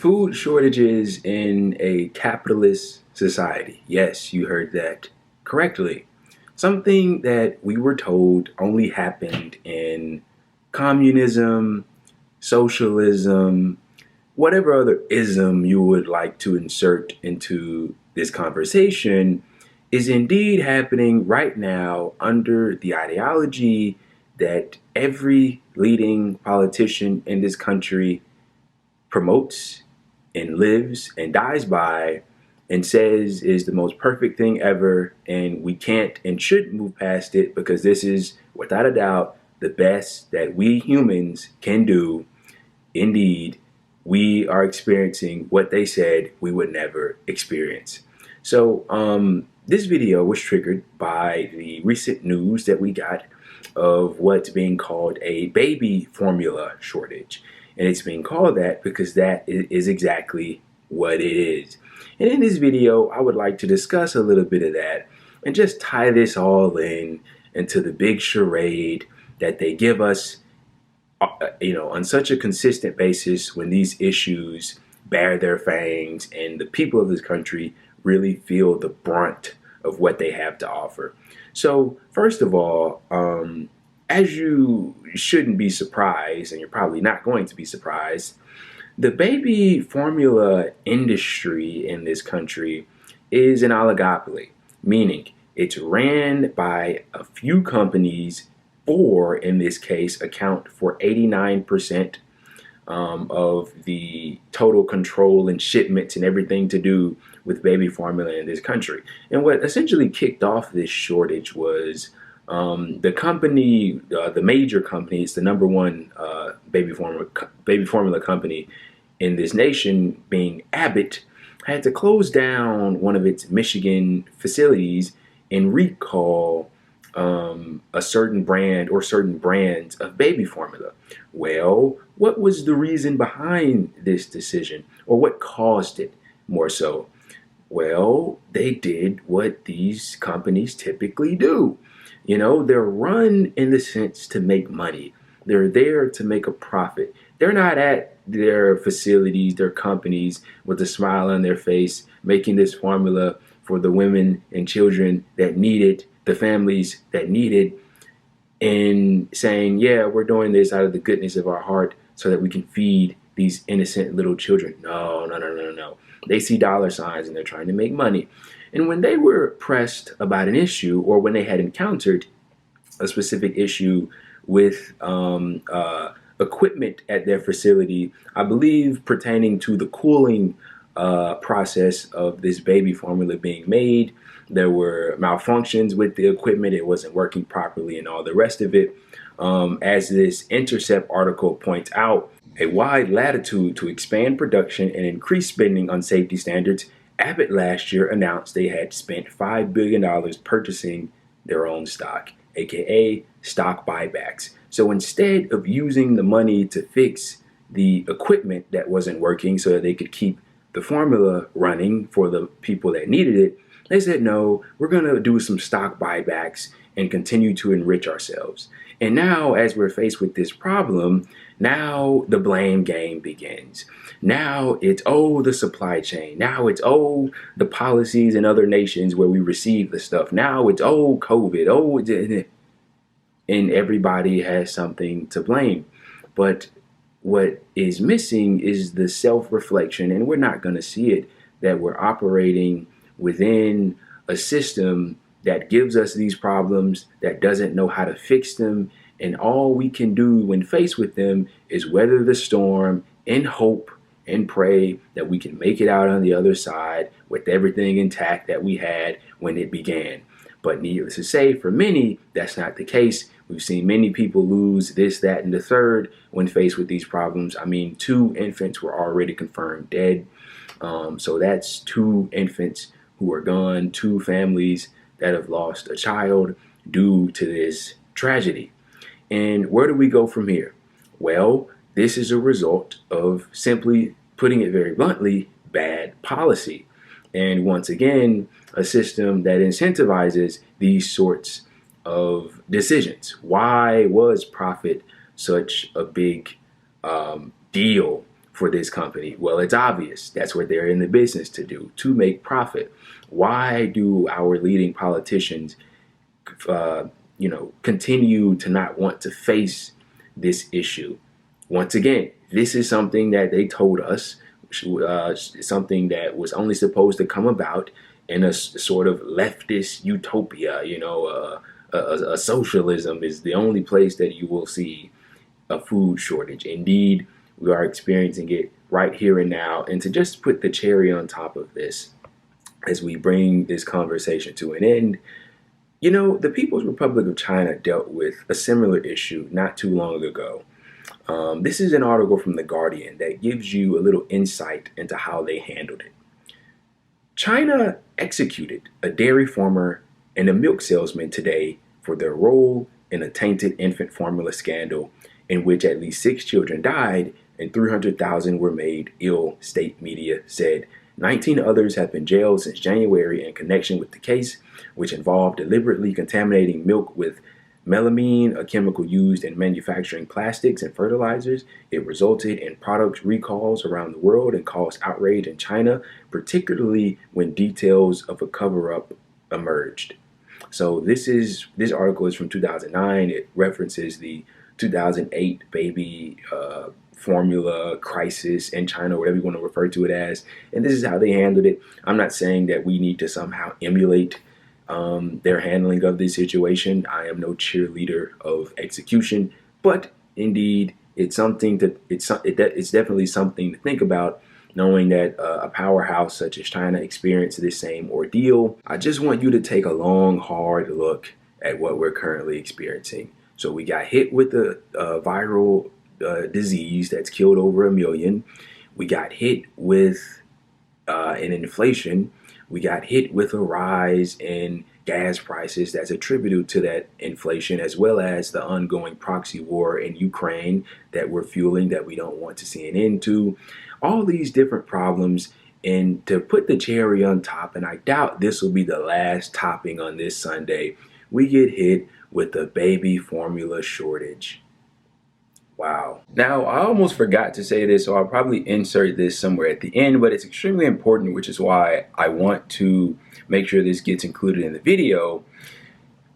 Food shortages in a capitalist society. Yes, you heard that correctly. Something that we were told only happened in communism, socialism, whatever other ism you would like to insert into this conversation is indeed happening right now under the ideology that every leading politician in this country promotes and lives and dies by and says is the most perfect thing ever, and we can't and shouldn't move past it because this is, without a doubt, the best that we humans can do. Indeed, we are experiencing what they said we would never experience. So this video was triggered by the recent news that we got of what's being called a baby formula shortage. And it's being called that because that is exactly what it is. And in this video, I would like to discuss a little bit of that and just tie this all in into the big charade that they give us, on such a consistent basis when these issues bear their fangs and the people of this country really feel the brunt of what they have to offer. So first of all, as you shouldn't be surprised, and you're probably not going to be surprised, the baby formula industry in this country is an oligopoly, meaning it's ran by a few companies. Four, in this case, account for 89% of the total control and shipments and everything to do with baby formula in this country. And what essentially kicked off this shortage was the company, the major company, it's the number one baby formula company in this nation, being Abbott, had to close down one of its Michigan facilities and recall a certain brand or certain brands of baby formula. Well, what was the reason behind this decision, or what caused it more so? Well, they did what these companies typically do. They're run in the sense to make money. They're there to make a profit. They're not at their facilities, their companies, with a smile on their face, making this formula for the women and children that need it, the families that need it, and saying, yeah, we're doing this out of the goodness of our heart so that we can feed these innocent little children. No. They see dollar signs and they're trying to make money. And when they were pressed about an issue, or when they had encountered a specific issue with equipment at their facility, I believe pertaining to the cooling process of this baby formula being made, there were malfunctions with the equipment. It wasn't working properly and all the rest of it. As this Intercept article points out, a wide latitude to expand production and increase spending on safety standards, Abbott last year announced they had spent $5 billion purchasing their own stock, aka stock buybacks. So instead of using the money to fix the equipment that wasn't working so that they could keep the formula running for the people that needed it, they said, no, we're going to do some stock buybacks and continue to enrich ourselves. And now, as we're faced with this problem, now the blame game begins. Now it's, the supply chain. Now it's, the policies in other nations where we receive the stuff. Now it's, COVID. And everybody has something to blame. But what is missing is the self-reflection, and we're not going to see it, that we're operating within a system that gives us these problems, that doesn't know how to fix them, and all we can do when faced with them is weather the storm in hope and pray that we can make it out on the other side with everything intact that we had when it began. But needless to say, for many, that's not the case. We've seen many people lose this, that, and the third when faced with these problems. I mean, 2 infants were already confirmed dead. So that's 2 infants who are gone, 2 families that have lost a child due to this tragedy. And where do we go from here? Well, this is a result of, simply putting it very bluntly, bad policy. And once again, a system that incentivizes these sorts of decisions. Why was profit such a big deal for this company? Well, it's obvious. That's what they're in the business to do, to make profit. Why do our leading politicians, continue to not want to face this issue? Once again, this is something that they told us, something that was only supposed to come about in a sort of leftist utopia. A socialism is the only place that you will see a food shortage. Indeed, we are experiencing it right here and now. And to just put the cherry on top of this, as we bring this conversation to an end, the People's Republic of China dealt with a similar issue not too long ago. This is an article from The Guardian that gives you a little insight into how they handled it. China executed a dairy farmer and a milk salesman today for their role in a tainted infant formula scandal in which at least 6 children died and 300,000 were made ill, state media said. 19 others have been jailed since January in connection with the case, which involved deliberately contaminating milk with melamine, a chemical used in manufacturing plastics and fertilizers. It resulted in product recalls around the world and caused outrage in China, particularly when details of a cover-up emerged. So this article is from 2009. It references the 2008 baby formula crisis in China, whatever you want to refer to it as. And this is how they handled it. I'm not saying that we need to somehow emulate their handling of this situation. I am no cheerleader of execution, but indeed, it's definitely something to think about, knowing that a powerhouse such as China experienced this same ordeal. I just want you to take a long, hard look at what we're currently experiencing. So we got hit with the viral disease that's killed over 1 million. We got hit with an inflation. We got hit with a rise in gas prices that's attributed to that inflation, as well as the ongoing proxy war in Ukraine that we're fueling, that we don't want to see an end to. All these different problems, and to put the cherry on top, and I doubt this will be the last topping on this Sunday, we get hit with the baby formula shortage. Wow. Now, I almost forgot to say this, so I'll probably insert this somewhere at the end, but it's extremely important, which is why I want to make sure this gets included in the video.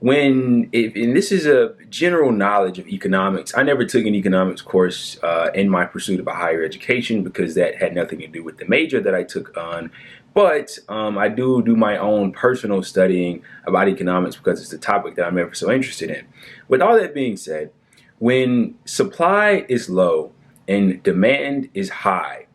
And this is a general knowledge of economics. I never took an economics course in my pursuit of a higher education because that had nothing to do with the major that I took on. But I do my own personal studying about economics because it's the topic that I'm ever so interested in. With all that being said, when supply is low and demand is high,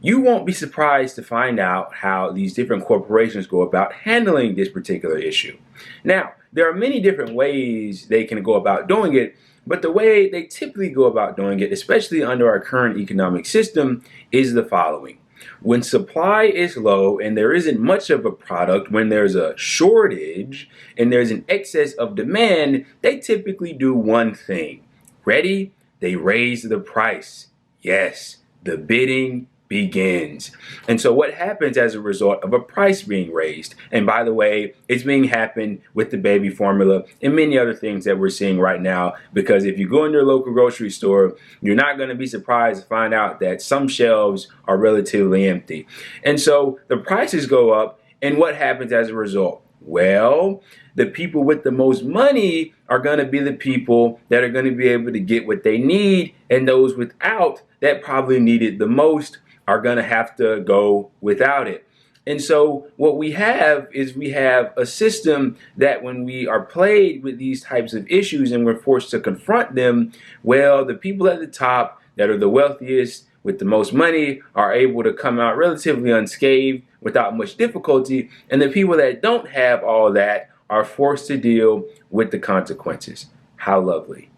you won't be surprised to find out how these different corporations go about handling this particular issue. Now, there are many different ways they can go about doing it, but the way they typically go about doing it, especially under our current economic system, is the following. When supply is low and there isn't much of a product, when there's a shortage and there's an excess of demand, they typically do one thing. Ready? They raise the price. Yes, the bidding begins. And so what happens as a result of a price being raised? And by the way, it's being happened with the baby formula and many other things that we're seeing right now, because if you go in your local grocery store, you're not going to be surprised to find out that some shelves are relatively empty. And so the prices go up, and what happens as a result? Well, the people with the most money are going to be the people that are going to be able to get what they need, and those without that probably need it the most are going to have to go without it. And so what we have is we have a system that when we are played with these types of issues and we're forced to confront them, well, the people at the top that are the wealthiest with the most money are able to come out relatively unscathed without much difficulty, and the people that don't have all that are forced to deal with the consequences. How lovely.